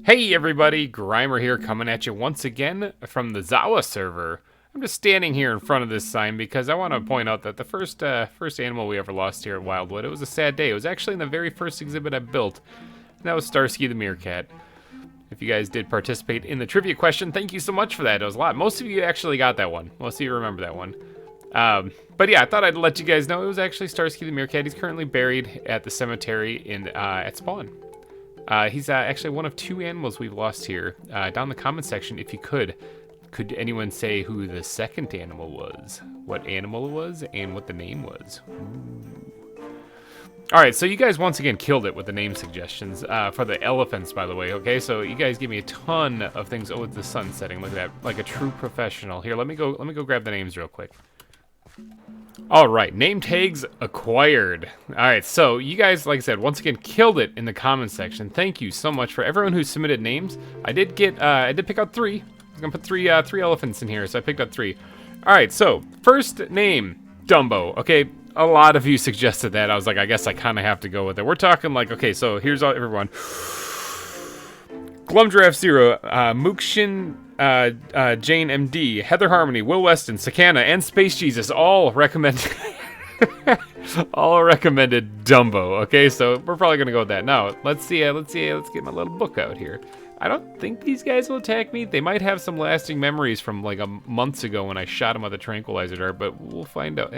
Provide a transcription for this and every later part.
Hey everybody, GReimer here coming at you once again from the ZAWA server. I'm just standing here in front of this sign because I want to point out that the first animal we ever lost here at Wildwood, it was a sad day. It was actually in the very first exhibit I built, and that was Starsky the Meerkat. If you guys did participate in the trivia question, thank you so much for that. It was a lot. Most of you actually got that one. Most of you remember that one. But yeah, I thought I'd let you guys know it was actually Starsky the Meerkat. He's currently buried at the cemetery in at Spawn. He's actually one of two animals we've lost here. Down in the comment section, if you could anyone say who the second animal was? What animal it was, and what the name was? Alright, so you guys once again killed it with the name suggestions for the elephants, by the way, okay? So you guys gave me a ton of things. Oh, it's the sun setting. Look at that. Like a true professional. Here, let me go grab the names real quick. Alright, name tags acquired. Alright, so you guys, like I said, once again killed it in the comments section. Thank you so much for everyone who submitted names. I did pick out three. I was gonna put three elephants in here, so I picked up three. Alright, so first name, Dumbo. Okay, a lot of you suggested that. I was like, I guess I kinda have to go with it. We're talking like, okay, so here's everyone. Glumdraft Zero, Mookshin, Jane MD, Heather Harmony, Will Weston, Sakana, and Space Jesus all recommended Dumbo. Okay, so we're probably gonna go with that. Now let's get my little book out here. I don't think these guys will attack me. They might have some lasting memories from like months ago when I shot them with a tranquilizer dart, but we'll find out.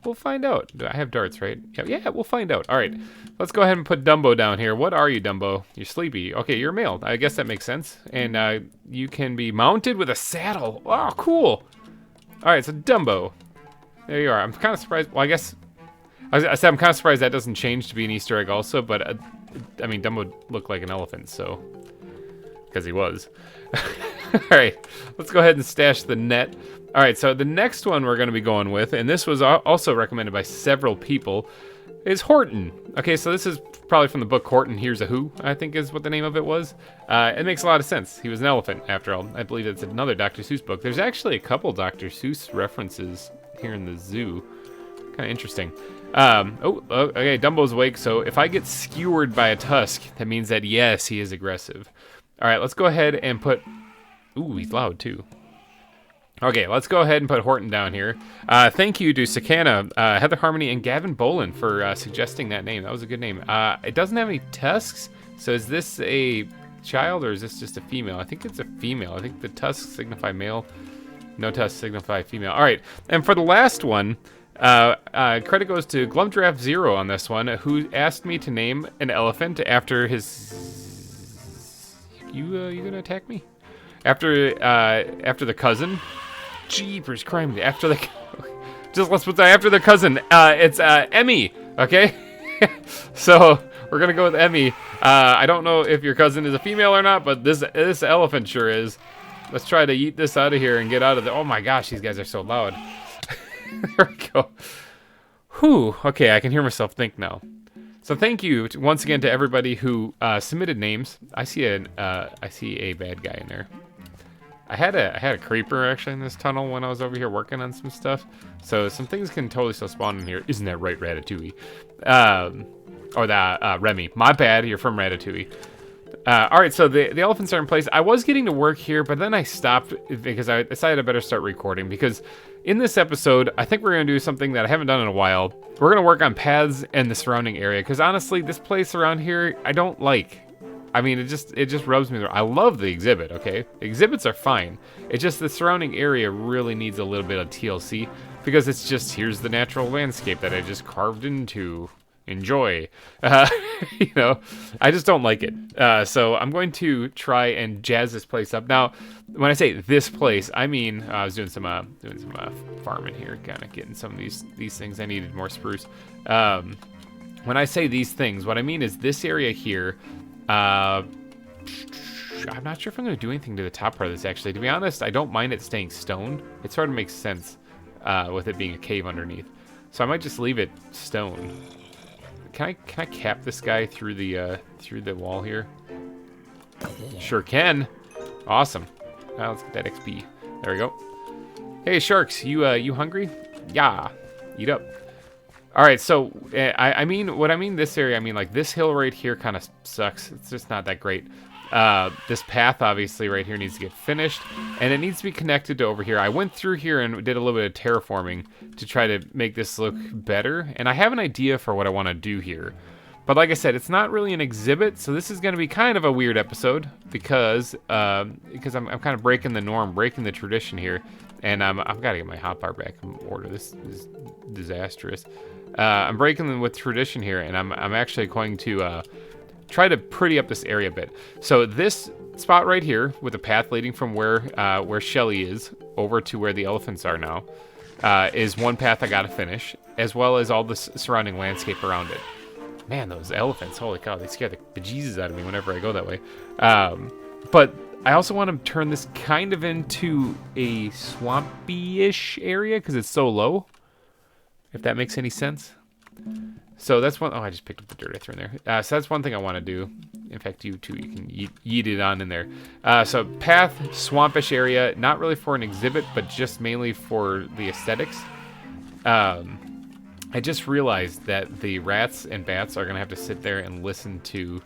We'll find out. I have darts, right? Yeah, we'll find out. All right, let's go ahead and put Dumbo down here. What are you, Dumbo? You're sleepy. Okay, you're a male. I guess that makes sense. And you can be mounted with a saddle. Oh, cool. All right, so Dumbo. There you are. I'm kind of surprised. Well, I said I'm kind of surprised that doesn't change to be an Easter egg also, but I mean, Dumbo looked like an elephant, so, because he was. All right, let's go ahead and stash the net. All right, so the next one we're going to be going with, and this was also recommended by several people, is Horton. Okay, so this is probably from the book Horton Here's a Who, I think is what the name of it was. It makes a lot of sense. He was an elephant, after all. I believe it's another Dr. Seuss book. There's actually a couple Dr. Seuss references here in the zoo. Kind of interesting. Okay, Dumbo's awake, so if I get skewered by a tusk, that means that, yes, he is aggressive. All right, let's go ahead and put... Ooh, he's loud, too. Okay, let's go ahead and put Horton down here. Thank you to Sakana, Heather Harmony, and Gavin Bolin for suggesting that name. That was a good name. It doesn't have any tusks, so is this a child or is this just a female? I think it's a female. I think the tusks signify male. No tusks signify female. All right, and for the last one, credit goes to Glumdraft Zero on this one, who asked me to name an elephant after his... You gonna attack me? After the cousin? Jeepers crime! After the let's put that after the cousin. It's Emmy. Okay, so we're gonna go with Emmy. I don't know if your cousin is a female or not, but this elephant sure is. Let's try to eat this out of here and get out of there. Oh my gosh, these guys are so loud. There we go. Whew. Okay, I can hear myself think now. So thank you once again to everybody who submitted names. I see a bad guy in there. I had a creeper actually in this tunnel when I was over here working on some stuff. So some things can totally still spawn in here. Isn't that right, Ratatouille? Or that Remy. My bad. You're from Ratatouille. All right, so the elephants are in place. I was getting to work here, but then I stopped because I decided I better start recording. Because in this episode, I think we're going to do something that I haven't done in a while. We're going to work on paths and the surrounding area. Because honestly, this place around here, I don't like. I mean, it just rubs me. I love the exhibit, okay? The exhibits are fine. It's just the surrounding area really needs a little bit of TLC. Because it's just, here's the natural landscape that I just carved into. Enjoy. You know, I just don't like it. So I'm going to try and jazz this place up. Now, when I say this place, I mean I was doing some farming here, kind of getting some of these things. I needed more spruce. When I say these things, what I mean is this area here. I'm not sure if I'm going to do anything to the top part of this. Actually, to be honest, I don't mind it staying stone. It sort of makes sense with it being a cave underneath. So I might just leave it stone. Can I cap this guy through the wall here? Sure can. Awesome. Now let's get that XP. There we go. Hey sharks, you hungry? Yeah. Eat up. All right, so I mean, what I mean this area, I mean like this hill right here kind of sucks. It's just not that great. This path obviously right here needs to get finished, and it needs to be connected to over here. I went through here and did a little bit of terraforming to try to make this look better, and I have an idea for what I want to do here. But like I said, it's not really an exhibit, so this is going to be kind of a weird episode because I'm kind of breaking the norm, breaking the tradition here, and I've got to get my hotbar back in order. This is disastrous. I'm breaking them with tradition here, and I'm actually going to try to pretty up this area a bit. So this spot right here, with the path leading from where Shelly is over to where the elephants are now, is one path I got to finish, as well as all the surrounding landscape around it. Man, those elephants, holy cow, they scare the bejesus out of me whenever I go that way. But I also want to turn this kind of into a swampy-ish area because it's so low, if that makes any sense. So that's one. Oh, I just picked up the dirt I threw in there. So that's one thing I want to do. In fact, you too, you can yeet it on in there. So path, swampish area, not really for an exhibit, but just mainly for the aesthetics. I just realized that the rats and bats are going to have to sit there and listen to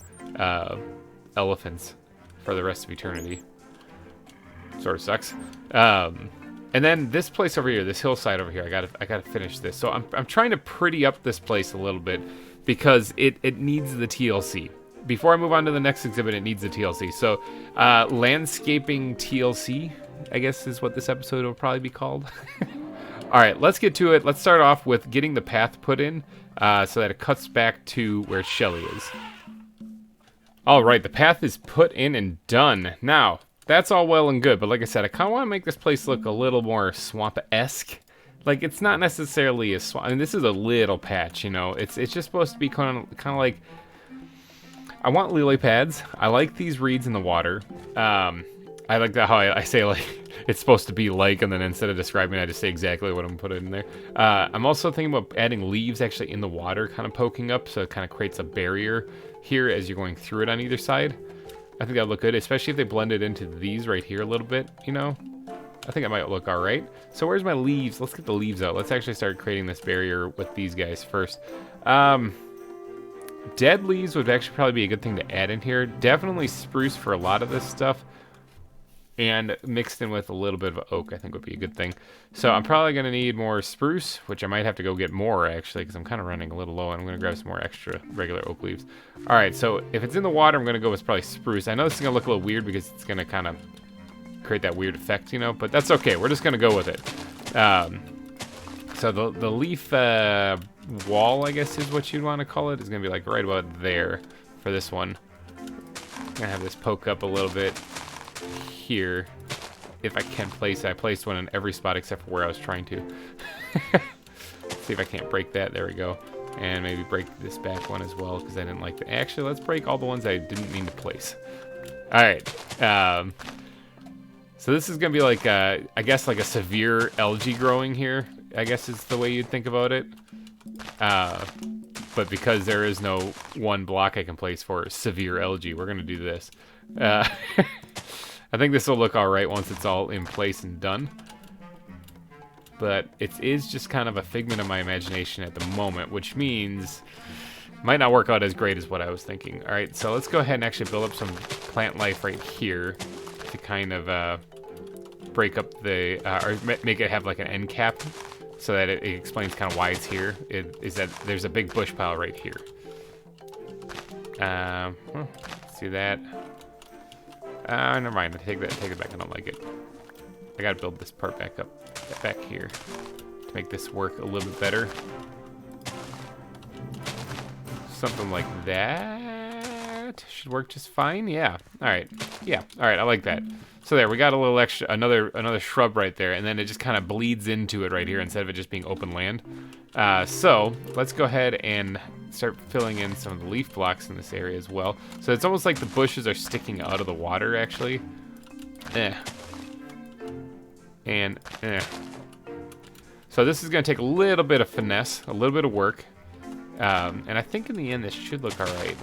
elephants for the rest of eternity. Sort of sucks. And then this place over here, this hillside over here, I gotta finish this. So I'm trying to pretty up this place a little bit because it needs the TLC. Before I move on to the next exhibit, it needs the TLC. So landscaping TLC, I guess is what this episode will probably be called. All right, let's get to it. Let's start off with getting the path put in so that it cuts back to where Shelly is. All right, the path is put in and done. Now, that's all well and good, but like I said, I kind of want to make this place look a little more swamp-esque. Like, it's not necessarily a swamp. I mean, this is a little patch, you know. It's just supposed to be kind of like... I want lily pads. I like these reeds in the water. I like that how I say, like, it's supposed to be like, and then instead of describing it, I just say exactly what I'm putting in there. I'm also thinking about adding leaves actually in the water, kind of poking up, so it kind of creates a barrier here as you're going through it on either side. I think that would look good, especially if they blend it into these right here a little bit, you know? I think that might look all right. So where's my leaves? Let's get the leaves out. Let's actually start creating this barrier with these guys first. Dead leaves would actually probably be a good thing to add in here. Definitely spruce for a lot of this stuff. And mixed in with a little bit of oak, I think would be a good thing. So I'm probably going to need more spruce, which I might have to go get more, actually, because I'm kind of running a little low, and I'm going to grab some more extra regular oak leaves. All right, so if it's in the water, I'm going to go with probably spruce. I know this is going to look a little weird because it's going to kind of create that weird effect, you know, but that's okay. We're just going to go with it. So the leaf wall, I guess is what you'd want to call it, is going to be like right about there for this one. I'm going to have this poke up a little bit here, if I can place it. I placed one in every spot except for where I was trying to. Let's see if I can't break that. There we go. And maybe break this back one as well, because I didn't like that. Actually, let's break all the ones I didn't mean to place. All right. So this is going to be like, I guess, like a severe algae growing here, I guess is the way you'd think about it. But because there is no one block I can place for severe algae, we're going to do this. I think this will look all right once it's all in place and done. But it is just kind of a figment of my imagination at the moment, which means it might not work out as great as what I was thinking. All right, so let's go ahead and actually build up some plant life right here to kind of break up the, or make it have like an end cap so that it explains kind of why it's here. Is that there's a big bush pile right here. See that? Never mind. Take it back. I don't like it. I gotta build this part back here to make this work a little bit better. Something like that should work just fine. Yeah. All right. Yeah. All right. I like that. So there, we got a little extra, another shrub right there, and then it just kind of bleeds into it right here instead of it just being open land. So let's go ahead and start filling in some of the leaf blocks in this area as well. So it's almost like the bushes are sticking out of the water, actually. So this is going to take a little bit of finesse, a little bit of work. And I think in the end this should look all right.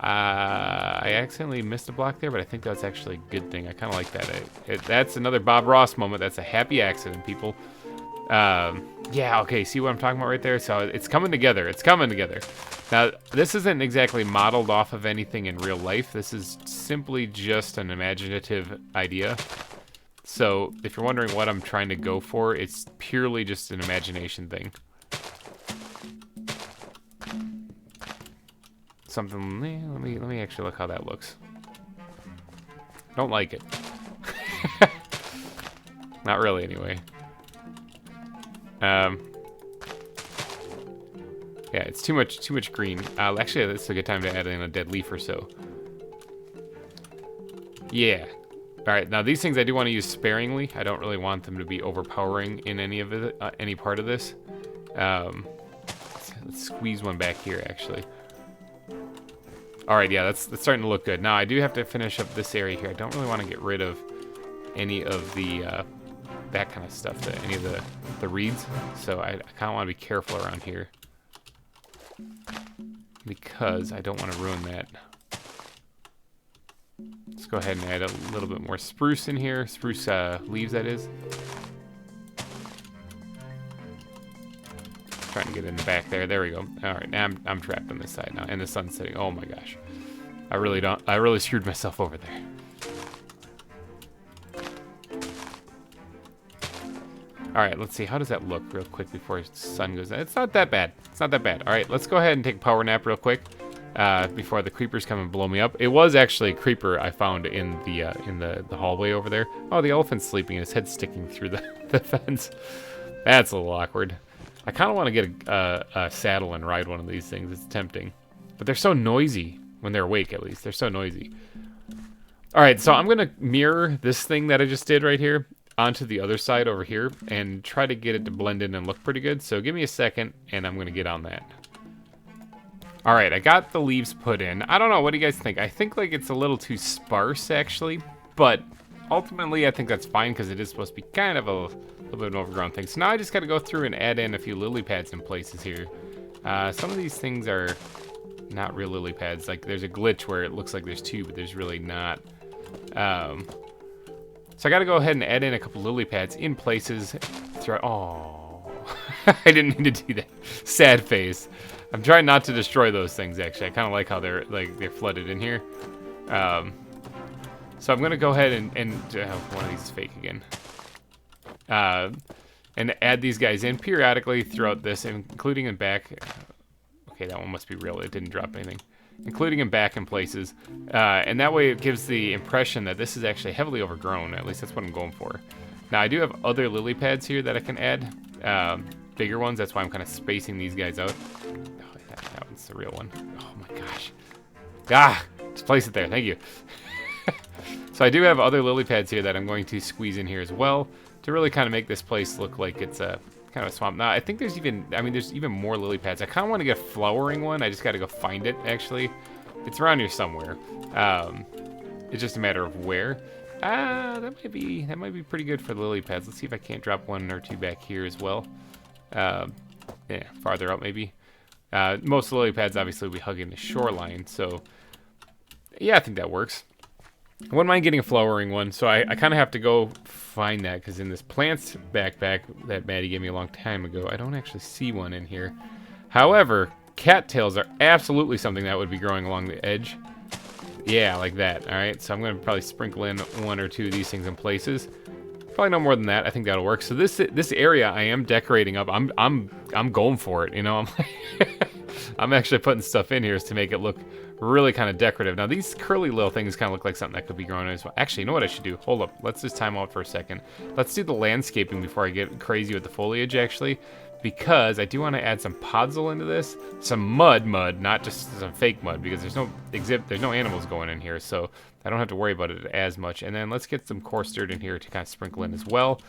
I accidentally missed a block there, but I think that's actually a good thing. I kind of like that. That's another Bob Ross moment. That's a happy accident, people. Yeah, okay, see what I'm talking about right there? So it's coming together. It's coming together. Now, this isn't exactly modeled off of anything in real life. This is simply just an imaginative idea. So if you're wondering what I'm trying to go for, it's purely just an imagination thing. Something, let me actually look how that looks. Don't like it. Not really, anyway. Yeah, it's too much green. Actually, this is a good time to add in a dead leaf or so. Yeah. All right, now these things I do want to use sparingly. I don't really want them to be overpowering in any of it, any part of this. Let's squeeze one back here, actually. All right, yeah, that's starting to look good. Now I do have to finish up this area here. I don't really want to get rid of any of the that kind of stuff, any of the reeds. So I kind of want to be careful around here because I don't want to ruin that. Let's go ahead and add a little bit more spruce in here. Spruce leaves, that is. Trying to get in the back there. There we go. All right, now I'm trapped on this side now, and the sun's setting. Oh my gosh, I really screwed myself over there. All right, let's see. How does that look real quick before the sun goes down? It's not that bad. It's not that bad. All right, let's go ahead and take a power nap real quick before the creepers come and blow me up. It was actually a creeper I found in the hallway over there. Oh, the elephant's sleeping. His head's sticking through the fence. That's a little awkward. I kind of want to get a saddle and ride one of these things. It's tempting. But they're so noisy when they're awake, at least. They're so noisy. All right, so I'm going to mirror this thing that I just did right here onto the other side over here and try to get it to blend in and look pretty good. So give me a second, and I'm going to get on that. All right, I got the leaves put in. I don't know. What do you guys think? I think like it's a little too sparse, actually. But ultimately, I think that's fine because it is supposed to be kind of a little bit of an overgrown thing. So now I just got to go through and add in a few lily pads in places here. Some of these things are not real lily pads. Like there's a glitch where it looks like there's two, but there's really not. So I got to go ahead and add in a couple lily pads in places. Oh, I didn't mean to do that. Sad face. I'm trying not to destroy those things, actually. I kind of like how they're flooded in here. So I'm going to go ahead and one of these is fake again. And add these guys in periodically throughout this, including in back. Okay, that one must be real. It didn't drop anything. Including in back in places. And that way it gives the impression that this is actually heavily overgrown. At least that's what I'm going for. Now, I do have other lily pads here that I can add. Bigger ones. That's why I'm kind of spacing these guys out. Oh, that one's the real one. Oh my gosh. Ah! Just place it there. Thank you. So I do have other lily pads here that I'm going to squeeze in here as well to really kind of make this place look like it's a kind of a swamp. Now, I think there's even more lily pads. I kind of want to get a flowering one. I just got to go find it, actually. It's around here somewhere. It's just a matter of where. That might be pretty good for the lily pads. Let's see if I can't drop one or two back here as well. Yeah, farther out maybe. Most of the lily pads obviously will be hugging the shoreline, so yeah, I think that works. I wouldn't mind getting a flowering one, so I kind of have to go find that, because in this plants backpack that Maddie gave me a long time ago, I don't actually see one in here. However, cattails are absolutely something that would be growing along the edge. Yeah, like that, alright? So I'm going to probably sprinkle in one or two of these things in places. Probably no more than that. I think that'll work. So this area I am decorating up. I'm going for it, you know? I'm actually putting stuff in here to make it look really kind of decorative. Now, these curly little things kind of look like something that could be growing as well. Actually, you know what I should do? Hold up. Let's just time out for a second. Let's do the landscaping before I get crazy with the foliage, actually, because I do want to add some podzol into this. Some mud, not just some fake mud, because there's no animals going in here, so I don't have to worry about it as much. And then let's get some coarse dirt in here to kind of sprinkle in as well.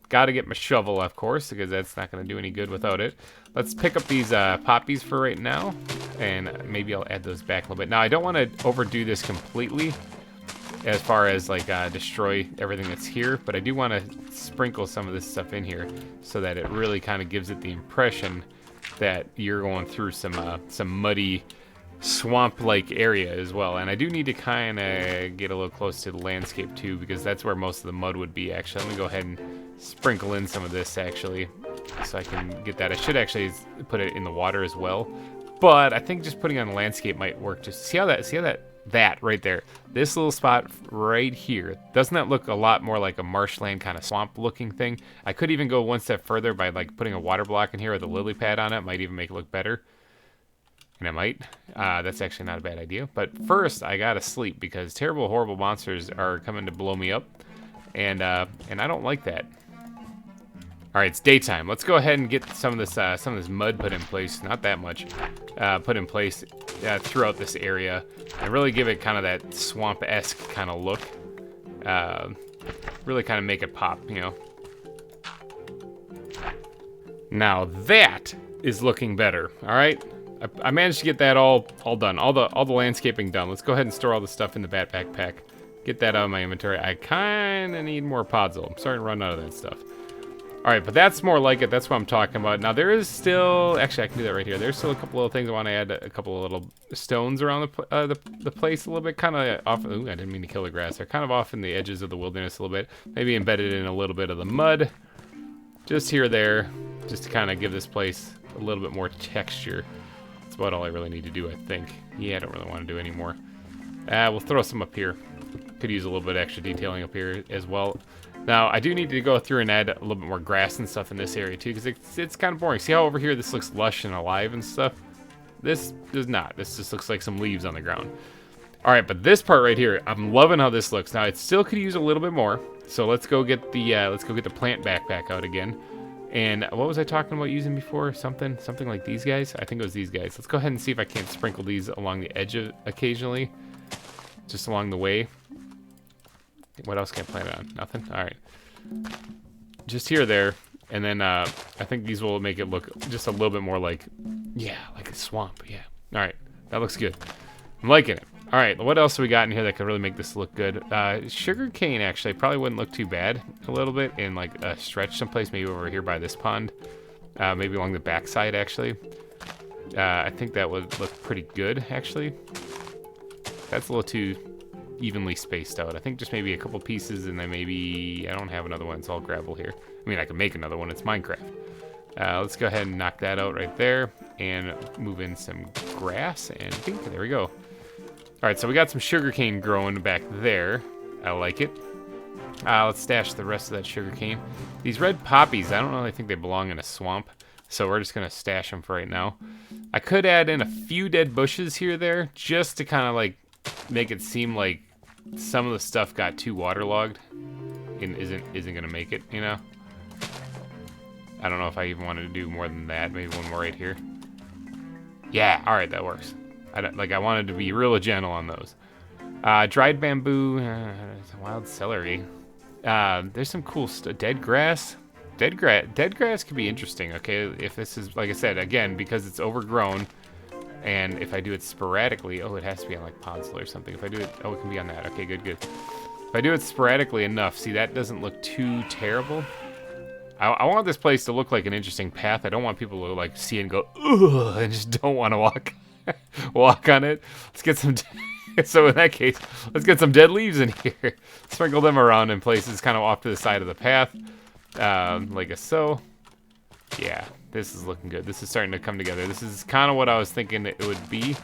Got to get my shovel, of course, because that's not going to do any good without it. Let's pick up these poppies for right now, and maybe I'll add those back a little bit. Now, I don't want to overdo this completely as far as like destroy everything that's here, but I do want to sprinkle some of this stuff in here so that it really kind of gives it the impression that you're going through some muddy swamp-like area as well. And I do need to kind of get a little close to the landscape too, because that's where most of the mud would be. Actually, let me go ahead and sprinkle in some of this actually. so I can get that. I should actually put it in the water as well, but I think just putting it on the landscape might work. Just see how that right there, this little spot right here, doesn't that look a lot more like a marshland kind of swamp looking thing? I could even go one step further by like putting a water block in here with a lily pad on it. Might even make it look better. And I might. That's actually not a bad idea. But first, I gotta sleep because terrible, horrible monsters are coming to blow me up, and I don't like that. All right, it's daytime. Let's go ahead and get some of this mud put in place. Not that much. Put in place throughout this area, and really give it kind of that swamp-esque kind of look. Really kind of make it pop, you know. Now that is looking better. All right. I managed to get that all done, all the landscaping done. Let's go ahead and store all the stuff in the backpack. Get that out of my inventory. I kind of need more podzol. I'm starting to run out of that stuff. All right, but that's more like it. That's what I'm talking about. Now there is still, actually I can do that right here. There's still a couple little things I want to add. A couple of little stones around the place a little bit, kind of off. Ooh, I didn't mean to kill the grass. They're kind of off in the edges of the wilderness a little bit. Maybe embedded in a little bit of the mud, just here or there, just to kind of give this place a little bit more texture. That's about all I really need to do, I think. Yeah, I don't really want to do any more. We'll throw some up here. Could use a little bit extra detailing up here as well. Now, I do need to go through and add a little bit more grass and stuff in this area too, because it's kind of boring. See how over here this looks lush and alive and stuff? This does not. This just looks like some leaves on the ground. All right, but this part right here, I'm loving how this looks. Now, it still could use a little bit more. So let's go get the plant backpack out again. And what was I talking about using before? Something like these guys? I think it was these guys. Let's go ahead and see if I can't sprinkle these along the edge occasionally. Just along the way. What else can I plant it on? Nothing? Alright. Just here or there. And then I think these will make it look just a little bit more like, yeah, like a swamp. Yeah. Alright. That looks good. I'm liking it. Alright, what else do we got in here that could really make this look good? Sugar cane, actually, probably wouldn't look too bad a little bit in like a stretch someplace, maybe over here by this pond. Maybe along the backside, actually. I think that would look pretty good, actually. That's a little too evenly spaced out. I think just maybe a couple pieces, and then maybe, I don't have another one, it's all gravel here. I mean, I could make another one, it's Minecraft. Let's go ahead and knock that out right there, and move in some grass, and I think, there we go. Alright, so we got some sugarcane growing back there. I like it. Let's stash the rest of that sugarcane. These red poppies, I don't really think they belong in a swamp, so we're just going to stash them for right now. I could add in a few dead bushes here or there, just to kind of like make it seem like some of the stuff got too waterlogged and isn't going to make it, you know? I don't know if I even wanted to do more than that. Maybe one more right here. Yeah, alright, that works. I wanted to be real gentle on those. Dried bamboo, wild celery. There's some cool stuff. Dead grass. Dead grass could be interesting, okay? If this is, like I said, again, because it's overgrown, and if I do it sporadically, oh, it has to be on like podzol or something. If I do it, oh, it can be on that. Okay, good. If I do it sporadically enough, see, that doesn't look too terrible. I want this place to look like an interesting path. I don't want people to like see it and go, ugh, and just don't want to walk on it. Let's get some. So in that case, let's get some dead leaves in here. Sprinkle them around in places kind of off to the side of the path, like so. Yeah, this is looking good. This is starting to come together. This is kind of what I was thinking it would be.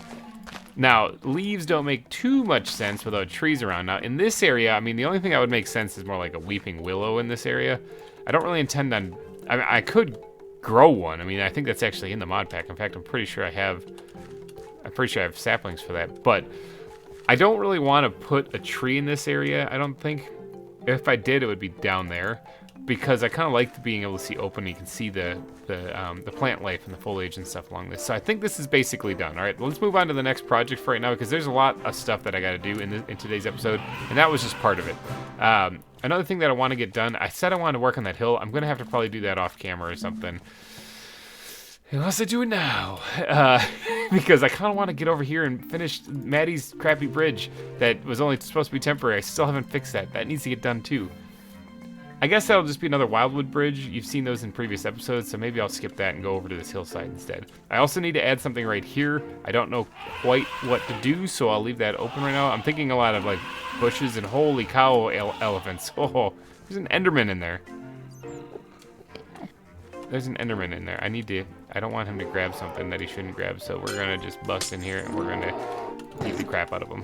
Now, leaves don't make too much sense without trees around. Now, in this area, I mean, the only thing that would make sense is more like a weeping willow in this area. I don't really intend on... I could grow one. I mean, I think that's actually in the mod pack. In fact, I'm pretty sure I have saplings for that. But I don't really want to put a tree in this area, I don't think. If I did, it would be down there. Because I kind of like being able to see open. You can see the plant life and the foliage and stuff along this. So I think this is basically done. All right, let's move on to the next project for right now, because there's a lot of stuff that I got to do in today's episode, and that was just part of it. Another thing that I want to get done, I said I wanted to work on that hill. I'm going to have to probably do that off camera or something. Unless I do it now. Because I kind of want to get over here and finish Maddie's crappy bridge that was only supposed to be temporary. I still haven't fixed that. That needs to get done too. I guess that'll just be another wildwood bridge. You've seen those in previous episodes, so maybe I'll skip that and go over to this hillside instead. I also need to add something right here. I don't know quite what to do, so I'll leave that open right now. I'm thinking a lot of like bushes and holy cow elephants. Oh, there's an Enderman in there. There's an Enderman in there. I don't want him to grab something that he shouldn't grab, so we're gonna just bust in here and we're gonna beat the crap out of him.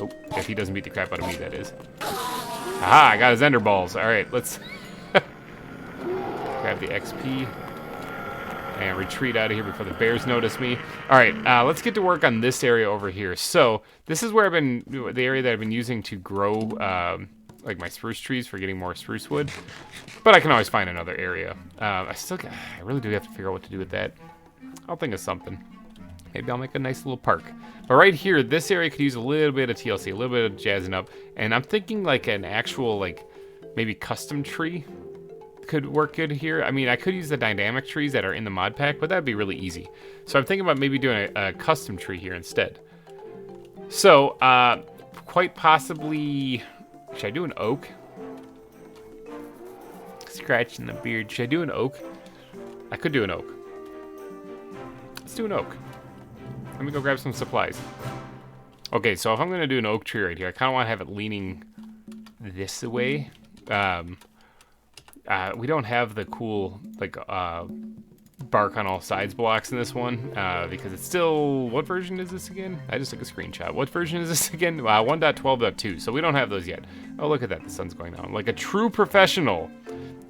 Oh, if he doesn't beat the crap out of me, that is. Aha, I got his ender balls. All right, let's grab the XP and retreat out of here before the bears notice me. All right, let's get to work on this area over here. So this is where the area that I've been using to grow like my spruce trees for getting more spruce wood, but I can always find another area. I really do have to figure out what to do with that. I'll think of something. Maybe I'll make a nice little park. But right here, this area could use a little bit of TLC, a little bit of jazzing up, and I'm thinking like an actual like maybe custom tree could work good here. I mean, I could use the dynamic trees that are in the mod pack, but that'd be really easy. So I'm thinking about maybe doing a custom tree here instead. So quite possibly. Should I do an oak? Scratching the beard. Should I do an oak? I could do an oak. Let's do an oak. Let me go grab some supplies. Okay, so if I'm going to do an oak tree right here, I kind of want to have it leaning this way. We don't have the cool, like, bark on all sides blocks in this one, because it's still, what version is this again? I just took a screenshot. What version is this again? 1.12.2, so we don't have those yet. Oh, look at that, the sun's going down. Like a true professional,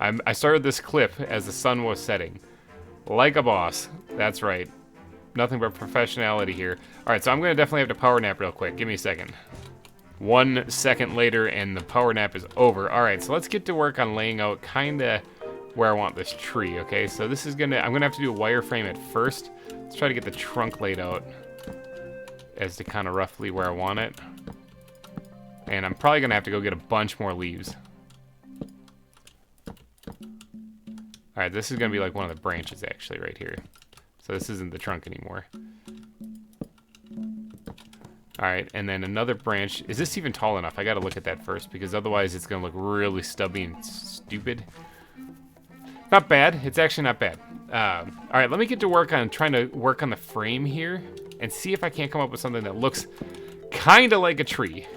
I started this clip as the sun was setting. Like a boss, that's right. Nothing but professionality here. All right, so I'm gonna definitely have to power nap real quick. Give me a second. 1 second later, and the power nap is over. All right, so let's get to work on laying out kinda where I want this tree, okay? So this is I'm gonna have to do a wireframe at first. Let's try to get the trunk laid out as to kind of roughly where I want it. And I'm probably gonna have to go get a bunch more leaves. All right, this is gonna be like one of the branches actually right here. So this isn't the trunk anymore. All right, and then another branch. Is this even tall enough? I gotta look at that first, because otherwise it's gonna look really stubby and stupid. Not bad. It's actually not bad. All right, let me get to work on trying to work on the frame here and see if I can't come up with something that looks kind of like a tree.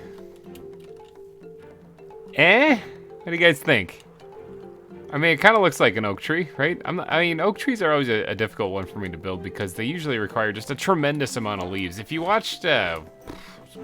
What do you guys think? I mean, it kind of looks like an oak tree, right? I mean, oak trees are always a difficult one for me to build because they usually require just a tremendous amount of leaves. If you watched a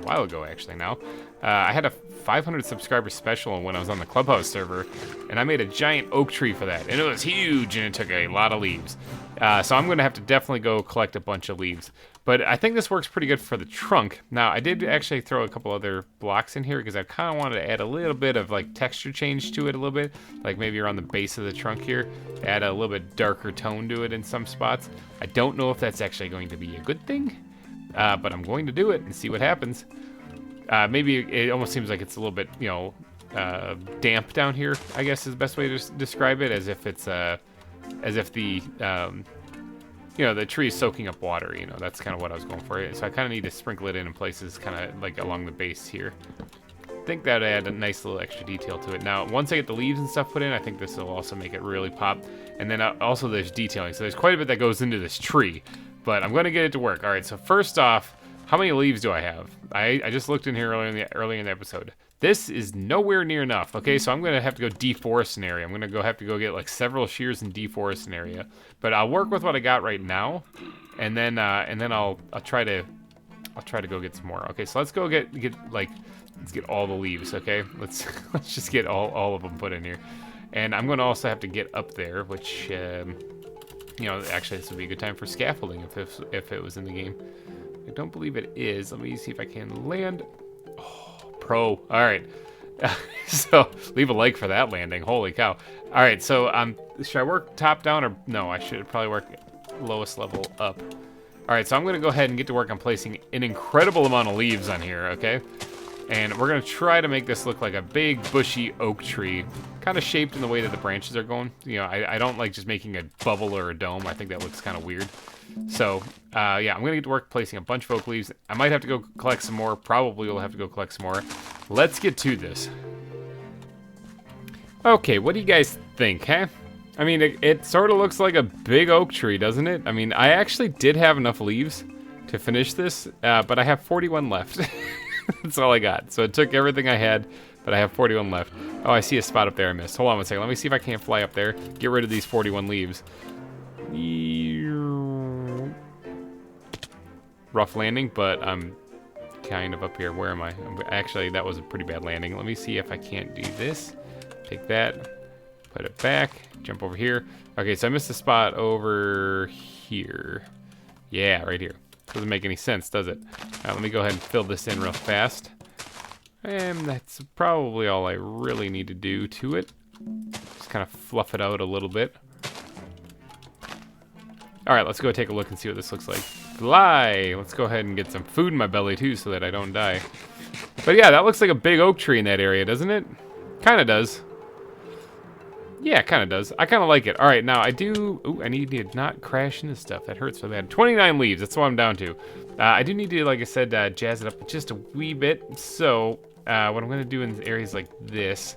while ago, actually now, I had a 500 subscriber special when I was on the Clubhouse server, and I made a giant oak tree for that, and it was huge, and it took a lot of leaves. So I'm going to have to definitely go collect a bunch of leaves. But I think this works pretty good for the trunk. Now, I did actually throw a couple other blocks in here because I kind of wanted to add a little bit of like texture change to it a little bit, like maybe around the base of the trunk here, add a little bit darker tone to it in some spots. I don't know if that's actually going to be a good thing, but I'm going to do it and see what happens. Maybe it almost seems like it's a little bit, you know, damp down here, I guess is the best way to describe it, as if it's, as if the, you know, the tree is soaking up water, you know, that's kind of what I was going for. So I kind of need to sprinkle it in places kind of like along the base here. I think that would add a nice little extra detail to it. Now, once I get the leaves and stuff put in, I think this will also make it really pop. And then also there's detailing. So there's quite a bit that goes into this tree, but I'm going to get it to work. All right, so first off, how many leaves do I have? I just looked in here earlier in the episode. This is nowhere near enough. Okay, so I'm gonna have to go deforest an area. I'm gonna have to go get like several shears and deforest an area. But I'll work with what I got right now, and then I'll try to go get some more. Okay, so let's go let's get all the leaves. Okay, let's just get all of them put in here, and I'm gonna also have to get up there, which you know, actually this would be a good time for scaffolding if it was in the game. I don't believe it is. Let me see if I can land. Oh, pro. All right. So leave a like for that landing. Holy cow. All right. So should I work top down or no? I should probably work lowest level up. All right. So I'm going to go ahead and get to work on placing an incredible amount of leaves on here. Okay. And we're going to try to make this look like a big bushy oak tree, kind of shaped in the way that the branches are going. You know, I don't like just making a bubble or a dome. I think that looks kind of weird. So, yeah, I'm going to get to work placing a bunch of oak leaves. I might have to go collect some more. Probably will have to go collect some more. Let's get to this. Okay, what do you guys think, huh? I mean, it sort of looks like a big oak tree, doesn't it? I mean, I actually did have enough leaves to finish this, but I have 41 left. That's all I got. So it took everything I had, but I have 41 left. Oh, I see a spot up there I missed. Hold on one second. Let me see if I can't fly up there. Get rid of these 41 leaves. Rough landing, but I'm kind of up here. Where am I? Actually, that was a pretty bad landing. Let me see if I can't do this. Take that, put it back, jump over here. Okay, so I missed a spot over here. Yeah, right here. Doesn't make any sense, does it? Let me go ahead and fill this in real fast. And that's probably all I really need to do to it. Just kind of fluff it out a little bit. All right, let's go take a look and see what this looks like. Fly! Let's go ahead and get some food in my belly too so that I don't die. But yeah, that looks like a big oak tree in that area, doesn't it? Kind of does. Yeah, kind of does. I kind of like it. All right, now I do... Ooh, I need to not crash into stuff. That hurts so bad. 29 leaves. That's what I'm down to. I do need to, like I said, jazz it up just a wee bit. So what I'm going to do in areas like this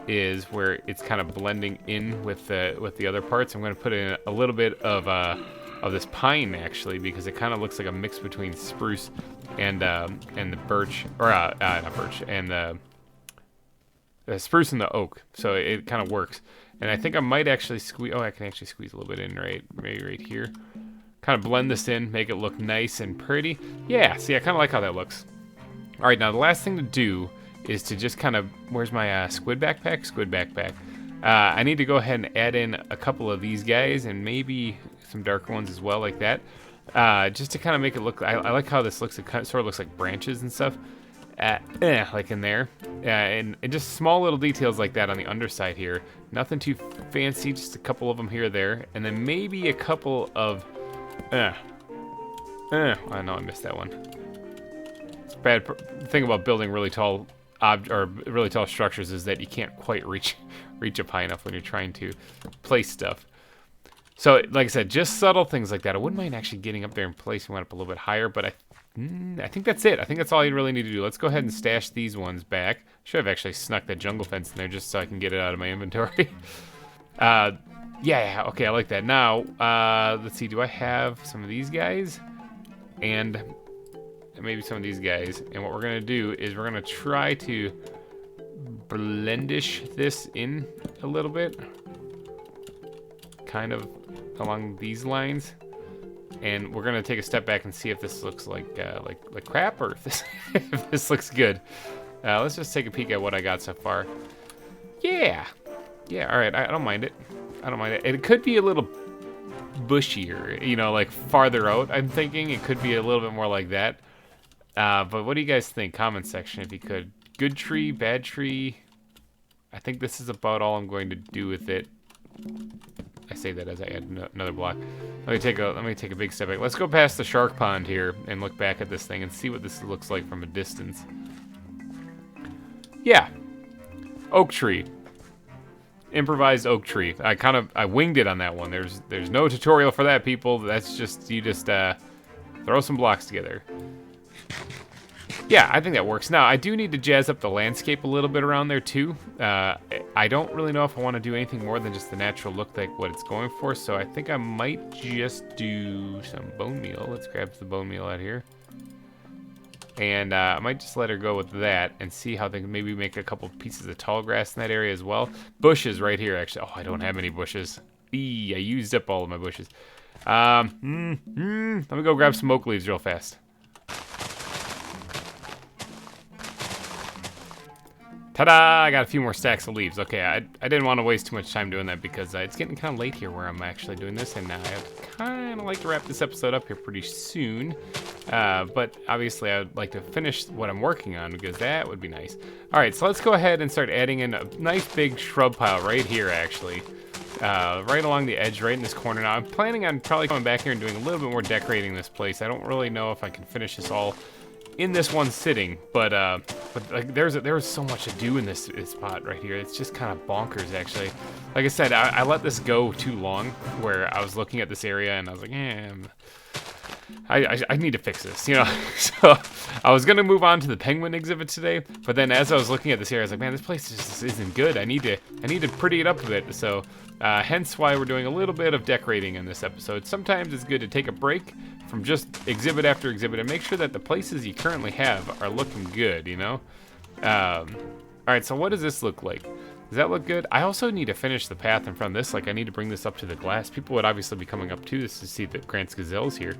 is where it's kind of blending in with the other parts. I'm going to put in a little bit of this pine, actually, because it kind of looks like a mix between spruce and the birch. Or, not birch. And the spruce and the oak, so it kind of works. And I think I might actually squeeze. Oh, I can actually squeeze a little bit in maybe right here. Kind of blend this in, make it look nice and pretty. Yeah, see, I kind of like how that looks. All right, now the last thing to do is to just kind of, where's my squid backpack? Squid backpack. I need to go ahead and add in a couple of these guys and maybe some darker ones as well, like that. Just to kind of make it look. I like how this looks. It kind of, sort of looks like branches and stuff. Like in there, and just small little details like that on the underside here. Nothing too fancy, just a couple of them here or there, and then maybe a couple of I know I missed that one. It's bad thing about building really tall really tall structures is that you can't quite reach up high enough when you're trying to place stuff. So like I said, just subtle things like that. I wouldn't mind actually getting up there and placing one up a little bit higher, but I think that's it. I think that's all you really need to do. Let's go ahead and stash these ones back. Should have actually snuck that jungle fence in there just so I can get it out of my inventory. Yeah, okay, I like that. Now, let's see, do I have some of these guys? And maybe some of these guys. And what we're going to do is we're going to try to blendish this in a little bit. Kind of along these lines. And we're gonna take a step back and see if this looks like crap or if this looks good. Let's just take a peek at what I got so far. Yeah. All right. I don't mind it. It could be a little bushier, you know, like farther out. I'm thinking it could be a little bit more like that. But what do you guys think? Comment section if you could. Good tree, bad tree. I think this is about all I'm going to do with it. I say that as I add another block. Let me take a big step back. Let's go past the shark pond here and look back at this thing and see what this looks like from a distance. Yeah, oak tree, improvised oak tree. I winged it on that one. There's no tutorial for that, people. That's just you just throw some blocks together. Yeah, I think that works. Now, I do need to jazz up the landscape a little bit around there, too. I don't really know if I want to do anything more than just the natural look like what it's going for, so I think I might just do some bone meal. Let's grab the bone meal out here. And I might just let her go with that and see how they can maybe make a couple pieces of tall grass in that area as well. Bushes right here, actually. Oh, I don't have any bushes. Eee, I used up all of my bushes. Let me go grab some oak leaves real fast. Ta-da! I got a few more stacks of leaves. Okay, I didn't want to waste too much time doing that because it's getting kind of late here where I'm actually doing this, and I kind of like to wrap this episode up here pretty soon. But obviously, I would like to finish what I'm working on because that would be nice. All right, so let's go ahead and start adding in a nice big shrub pile right here, actually. Right along the edge, right in this corner. Now, I'm planning on probably coming back here and doing a little bit more decorating this place. I don't really know if I can finish this all in this one sitting, but like there's so much to do in this spot right here. It's just kind of bonkers, actually. Like I said, I let this go too long, where I was looking at this area and I was like, I need to fix this, you know. So I was gonna move on to the penguin exhibit today, but then as I was looking at this area, I was like, man, this place just isn't good. I need to pretty it up a bit. So hence why we're doing a little bit of decorating in this episode. Sometimes it's good to take a break from just exhibit after exhibit and make sure that the places you currently have are looking good, you know. All right, so what does this look like? Does that look good? I also need to finish the path in front of this. Like, I need to bring this up to the glass. People would obviously be coming up to this to see that Grant's Gazelle's here.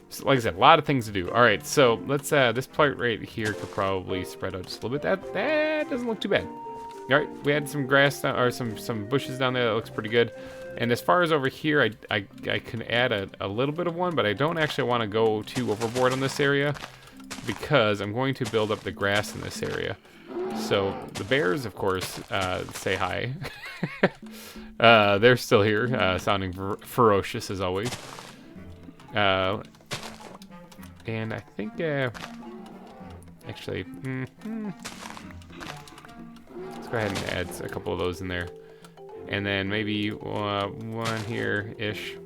So, like I said, a lot of things to do. All right, so let's, this part right here could probably spread out just a little bit. That doesn't look too bad. All right, we had some grass down, or some bushes down there. That looks pretty good. And as far as over here, I can add a little bit of one, but I don't actually want to go too overboard on this area because I'm going to build up the grass in this area. So the bears, of course, say hi. They're still here, sounding ferocious as always. And I think, actually, let's go ahead and add a couple of those in there. And then maybe one here-ish.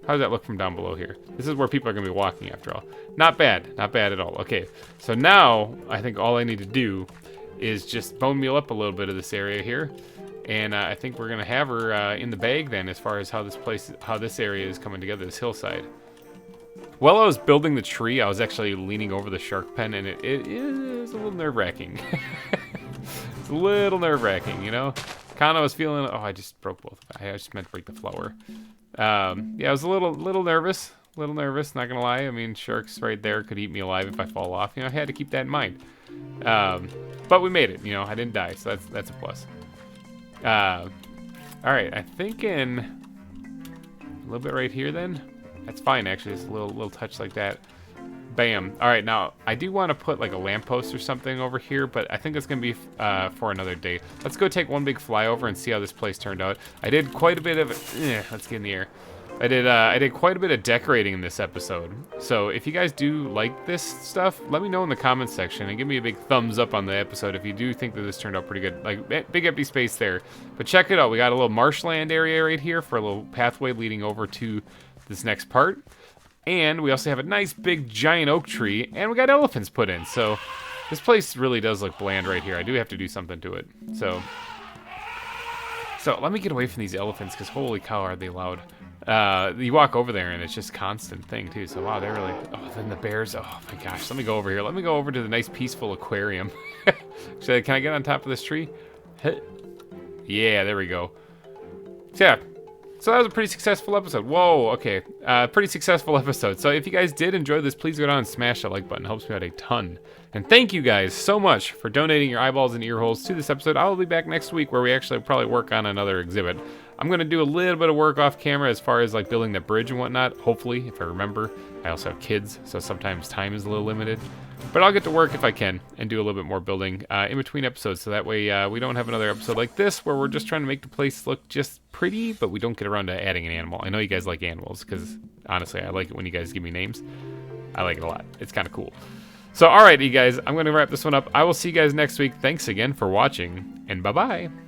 How does that look from down below here? This is where people are going to be walking after all. Not bad. Not bad at all. Okay, so now I think all I need to do is just bone meal up a little bit of this area here. And I think we're going to have her in the bag then as far as how this area is coming together, this hillside. While I was building the tree, I was actually leaning over the shark pen, and it is a little nerve-wracking. It's a little nerve-wracking, you know? Kind of was feeling, oh, I just broke both. I just meant to break the flower. Yeah, I was a little nervous. Not gonna lie. I mean, sharks right there could eat me alive if I fall off. You know, I had to keep that in mind. But we made it. You know, I didn't die, so that's a plus. All right, I think in a little bit right here then. That's fine actually. Just a little touch like that. Bam. All right, now I do want to put like a lamppost or something over here, but I think it's gonna be for another day. Let's go take one big flyover and see how this place turned out. I did quite a bit of let's get in the air. I did quite a bit of decorating in this episode. So if you guys do like this stuff, let me know in the comments section and give me a big thumbs up on the episode if you do think that this turned out pretty good. Like, big empty space there. But check it out. We got a little marshland area right here for a little pathway leading over to this next part. And we also have a nice big giant oak tree, and we got elephants put in. So this place really does look bland right here. I do have to do something to it. So let me get away from these elephants, because holy cow, are they loud. You walk over there, and it's just constant thing, too. So, wow, they're really... Oh, then the bears... Oh, my gosh. Let me go over here. Let me go over to the nice, peaceful aquarium. So, can I get on top of this tree? Yeah, there we go. So, yeah. So that was a pretty successful episode. Whoa, okay. Pretty successful episode. So if you guys did enjoy this, please go down and smash that like button. It helps me out a ton. And thank you guys so much for donating your eyeballs and ear holes to this episode. I will be back next week where we actually probably work on another exhibit. I'm going to do a little bit of work off camera as far as like building the bridge and whatnot. Hopefully, if I remember. I also have kids, so sometimes time is a little limited. But I'll get to work if I can and do a little bit more building in between episodes. So that way we don't have another episode like this where we're just trying to make the place look just pretty, but we don't get around to adding an animal. I know you guys like animals because, honestly, I like it when you guys give me names. I like it a lot. It's kind of cool. So, alright, you guys, I'm going to wrap this one up. I will see you guys next week. Thanks again for watching, and bye-bye.